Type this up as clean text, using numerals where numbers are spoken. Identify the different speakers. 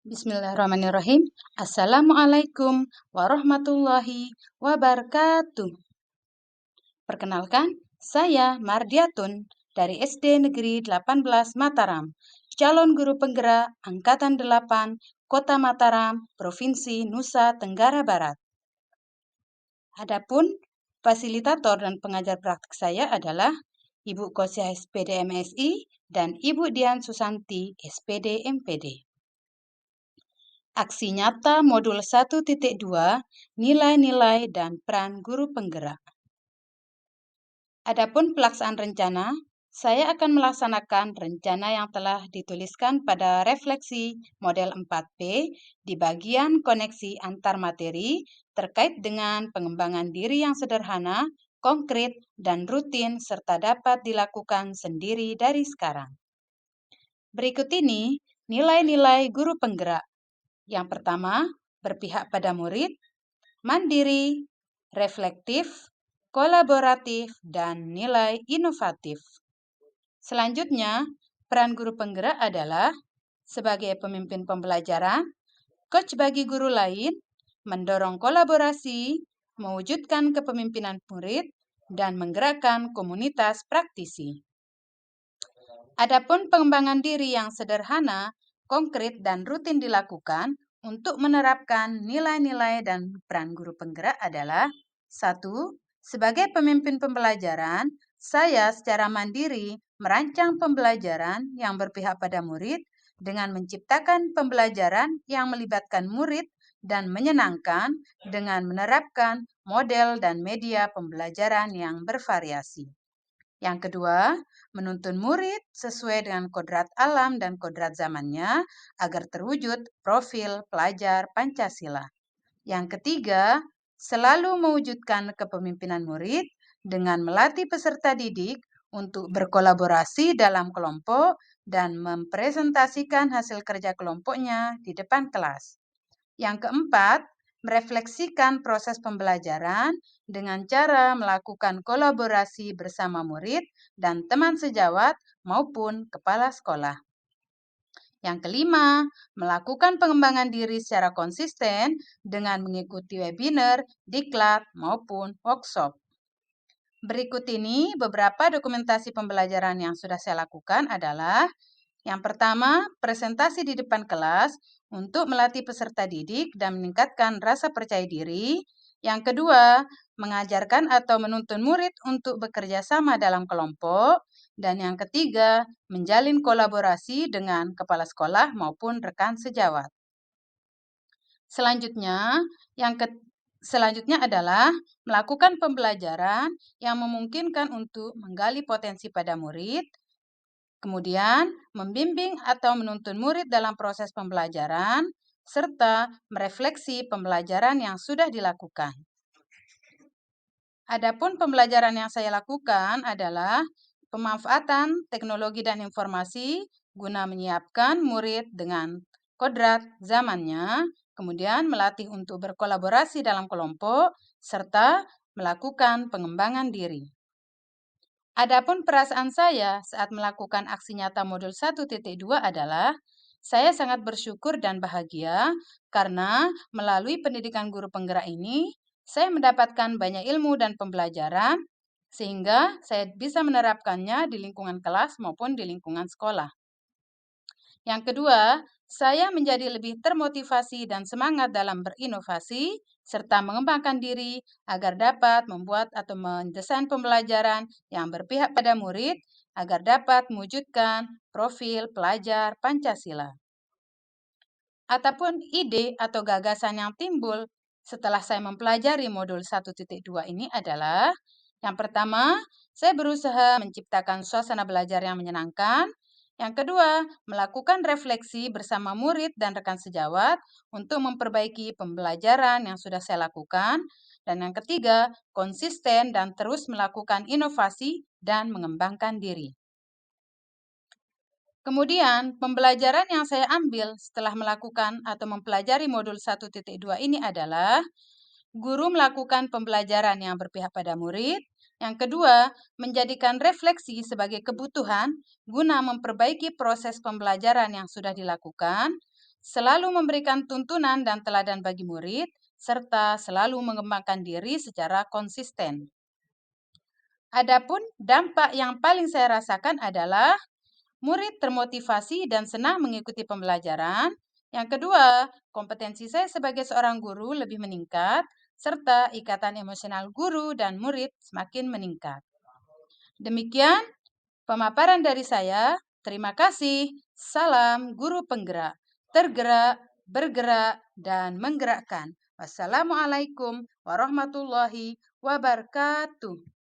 Speaker 1: Bismillahirrahmanirrahim. Assalamualaikum warahmatullahi wabarakatuh. Perkenalkan, saya Mardiatun dari SD Negeri 18 Mataram, calon guru penggerak Angkatan 8, Kota Mataram, Provinsi Nusa Tenggara Barat. Adapun fasilitator dan pengajar praktik saya adalah Ibu Kosia SPD MSI dan Ibu Dian Susanti SPD MPD. Aksi nyata modul 1.2, nilai-nilai dan peran guru penggerak. Adapun pelaksanaan rencana, saya akan melaksanakan rencana yang telah dituliskan pada refleksi model 4P di bagian koneksi antar materi terkait dengan pengembangan diri yang sederhana, konkret, dan rutin serta dapat dilakukan sendiri dari sekarang. Berikut ini nilai-nilai guru penggerak. Yang pertama, berpihak pada murid, mandiri, reflektif, kolaboratif, dan nilai inovatif. Selanjutnya, peran guru penggerak adalah sebagai pemimpin pembelajaran, coach bagi guru lain, mendorong kolaborasi, mewujudkan kepemimpinan murid, dan menggerakkan komunitas praktisi. Adapun pengembangan diri yang sederhana, konkret, dan rutin dilakukan untuk menerapkan nilai-nilai dan peran guru penggerak adalah 1. Sebagai pemimpin pembelajaran, saya secara mandiri merancang pembelajaran yang berpihak pada murid dengan menciptakan pembelajaran yang melibatkan murid dan menyenangkan dengan menerapkan model dan media pembelajaran yang bervariasi. Yang kedua, menuntun murid sesuai dengan kodrat alam dan kodrat zamannya agar terwujud profil pelajar Pancasila. Yang ketiga, selalu mewujudkan kepemimpinan murid dengan melatih peserta didik untuk berkolaborasi dalam kelompok dan mempresentasikan hasil kerja kelompoknya di depan kelas. Yang keempat, merefleksikan proses pembelajaran dengan cara melakukan kolaborasi bersama murid dan teman sejawat maupun kepala sekolah. Yang kelima, melakukan pengembangan diri secara konsisten dengan mengikuti webinar, diklat, maupun workshop. Berikut ini beberapa dokumentasi pembelajaran yang sudah saya lakukan adalah yang pertama, presentasi di depan kelas untuk melatih peserta didik dan meningkatkan rasa percaya diri. Yang kedua, mengajarkan atau menuntun murid untuk bekerja sama dalam kelompok. Dan yang ketiga, menjalin kolaborasi dengan kepala sekolah maupun rekan sejawat. Selanjutnya adalah melakukan pembelajaran yang memungkinkan untuk menggali potensi pada murid, kemudian membimbing atau menuntun murid dalam proses pembelajaran, serta merefleksi pembelajaran yang sudah dilakukan. Adapun pembelajaran yang saya lakukan adalah pemanfaatan teknologi dan informasi guna menyiapkan murid dengan kodrat zamannya, kemudian melatih untuk berkolaborasi dalam kelompok, serta melakukan pengembangan diri. Adapun perasaan saya saat melakukan aksi nyata modul 1.2 adalah saya sangat bersyukur dan bahagia karena melalui pendidikan guru penggerak ini, saya mendapatkan banyak ilmu dan pembelajaran sehingga saya bisa menerapkannya di lingkungan kelas maupun di lingkungan sekolah. Yang kedua, saya menjadi lebih termotivasi dan semangat dalam berinovasi serta mengembangkan diri agar dapat membuat atau mendesain pembelajaran yang berpihak pada murid agar dapat mewujudkan profil pelajar Pancasila. Ataupun ide atau gagasan yang timbul setelah saya mempelajari modul 1.2 ini adalah yang pertama, saya berusaha menciptakan suasana belajar yang menyenangkan. Yang kedua, melakukan refleksi bersama murid dan rekan sejawat untuk memperbaiki pembelajaran yang sudah saya lakukan. Dan yang ketiga, konsisten dan terus melakukan inovasi dan mengembangkan diri. Kemudian, pembelajaran yang saya ambil setelah melakukan atau mempelajari modul 1.2 ini adalah guru melakukan pembelajaran yang berpihak pada murid. Yang kedua, menjadikan refleksi sebagai kebutuhan guna memperbaiki proses pembelajaran yang sudah dilakukan. selalu memberikan tuntunan dan teladan bagi murid, serta selalu mengembangkan diri secara konsisten. Adapun dampak yang paling saya rasakan adalah murid termotivasi dan senang mengikuti pembelajaran. Yang kedua, kompetensi saya sebagai seorang guru lebih meningkat, serta ikatan emosional guru dan murid semakin meningkat. Demikian pemaparan dari saya. Terima kasih. Salam guru penggerak. Tergerak, bergerak, dan menggerakkan. Wassalamualaikum warahmatullahi wabarakatuh.